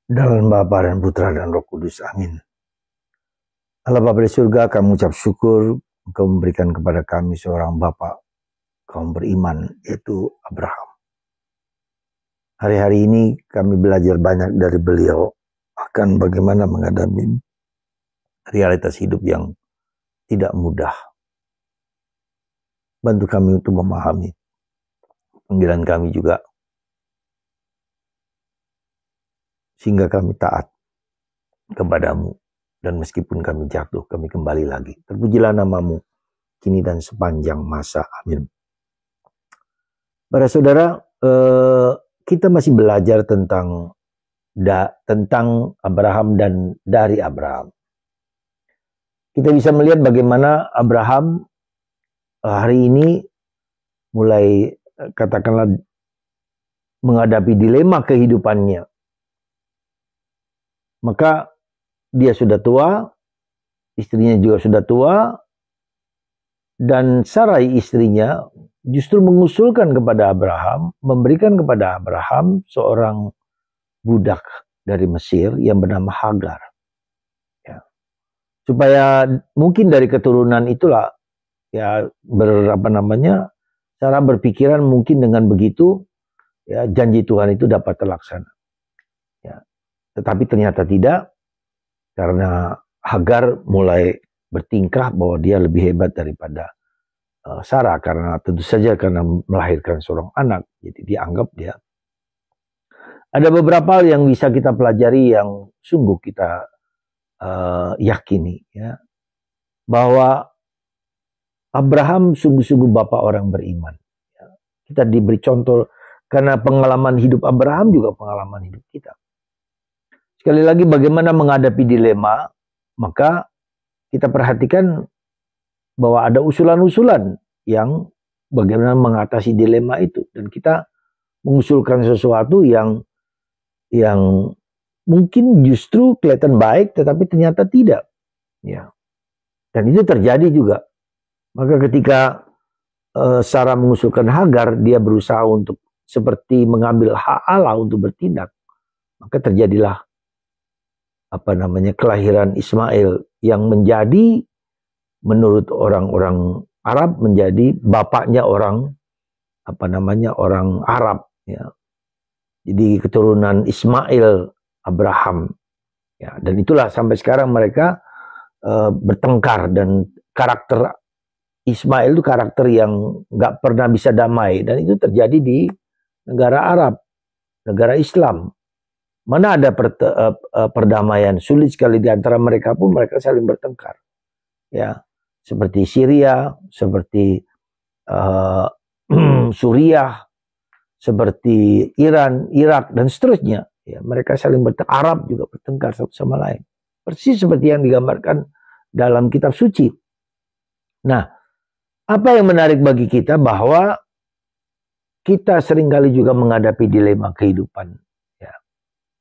Dalam Bapa dan Putra dan Roh Kudus. Amin. Allah Bapa di surga, kami ucap syukur Engkau memberikan kepada kami seorang Bapa kaum beriman, yaitu Abraham. Hari-hari ini kami belajar banyak dari beliau akan bagaimana menghadapi realitas hidup yang tidak mudah. Bantu kami untuk memahami panggilan kami juga, sehingga kami taat kepadamu. Dan meskipun kami jatuh, kami kembali lagi. Terpujilah namamu, kini dan sepanjang masa. Amin. Para saudara, kita masih belajar tentang Abraham dan dari Abraham. Kita bisa melihat bagaimana Abraham hari ini mulai katakanlah menghadapi dilema kehidupannya. Maka dia sudah tua, istrinya juga sudah tua, dan Sarai istrinya justru mengusulkan kepada Abraham, memberikan kepada Abraham seorang budak dari Mesir yang bernama Hagar. Ya. Supaya mungkin dari keturunan itulah ya cara berpikiran mungkin dengan begitu ya janji Tuhan itu dapat terlaksana. Ya. Tetapi ternyata tidak. Karena Hagar mulai bertingkah bahwa dia lebih hebat daripada Sarah, karena tentu saja karena melahirkan seorang anak. Jadi dianggap dia. Ada beberapa hal yang bisa kita pelajari yang sungguh kita yakini, ya, bahwa Abraham sungguh-sungguh bapak orang beriman. Ya. Kita diberi contoh karena pengalaman hidup Abraham juga pengalaman hidup kita. Sekali lagi bagaimana menghadapi dilema, maka kita perhatikan bahwa ada usulan-usulan yang bagaimana mengatasi dilema itu. Dan kita mengusulkan sesuatu yang mungkin justru kelihatan baik tetapi ternyata tidak. Ya. Dan itu terjadi juga. Maka ketika Sarah mengusulkan Hagar, dia berusaha untuk seperti mengambil hak Allah untuk bertindak. Maka terjadilah kelahiran Ismail yang menjadi menurut orang-orang Arab menjadi bapaknya orang orang Arab, ya. Jadi keturunan Ismail Abraham, ya. Dan itulah sampai sekarang mereka bertengkar, dan karakter Ismail itu karakter yang nggak pernah bisa damai, dan itu terjadi di negara Arab, negara Islam. Mana ada perdamaian, sulit sekali di antara mereka pun mereka saling bertengkar. Ya, seperti Syria, seperti Suriah, seperti Iran, Irak dan seterusnya. Ya, mereka saling bertengkar. Arab juga bertengkar satu sama lain. Persis seperti yang digambarkan dalam kitab suci. Nah, apa yang menarik bagi kita bahwa kita seringkali juga menghadapi dilema kehidupan.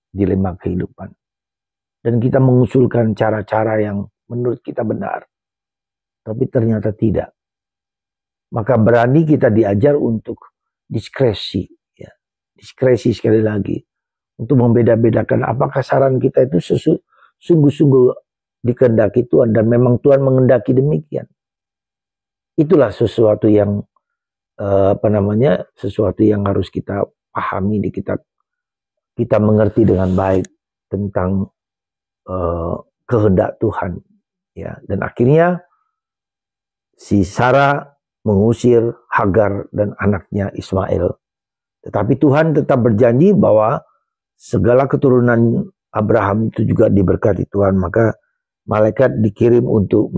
Dilema kehidupan. Dan kita mengusulkan cara-cara yang menurut kita benar. Tapi ternyata tidak. Maka berani kita diajar untuk diskresi. Ya. Diskresi sekali lagi. Untuk membeda-bedakan apakah saran kita itu sungguh-sungguh dikehendaki Tuhan. Dan memang Tuhan mengendaki demikian. Itulah sesuatu yang sesuatu yang harus kita pahami di kitab. Kita mengerti dengan baik tentang kehendak Tuhan, ya. Dan akhirnya si Sarah mengusir Hagar dan anaknya Ismail. Tetapi Tuhan tetap berjanji bahwa segala keturunan Abraham itu juga diberkati Tuhan. Maka malaikat dikirim untuk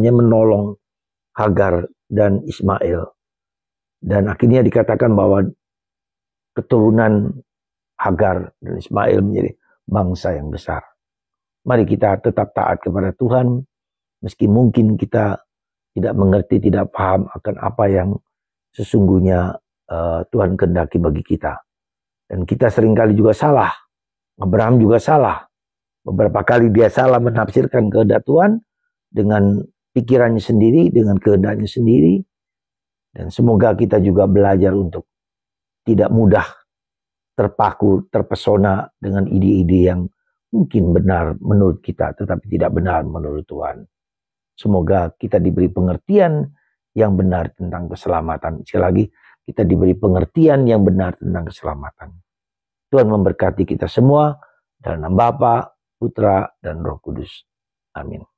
menolong Hagar dan Ismail. Dan akhirnya dikatakan bahwa keturunan Hagar dan Ismail menjadi bangsa yang besar. Mari kita tetap taat kepada Tuhan, meski mungkin kita tidak mengerti, tidak paham akan apa yang sesungguhnya Tuhan kehendaki bagi kita. Dan kita seringkali juga salah. Abraham juga salah. Beberapa kali dia salah menafsirkan kehendak Tuhan dengan pikirannya sendiri, dengan kehendaknya sendiri. Dan semoga kita juga belajar untuk tidak mudah terpaku, terpesona dengan ide-ide yang mungkin benar menurut kita, tetapi tidak benar menurut Tuhan. Semoga kita diberi pengertian yang benar tentang keselamatan. Sekali lagi, kita diberi pengertian yang benar tentang keselamatan. Tuhan memberkati kita semua dalam nama Bapa, Putra, dan Roh Kudus. Amin.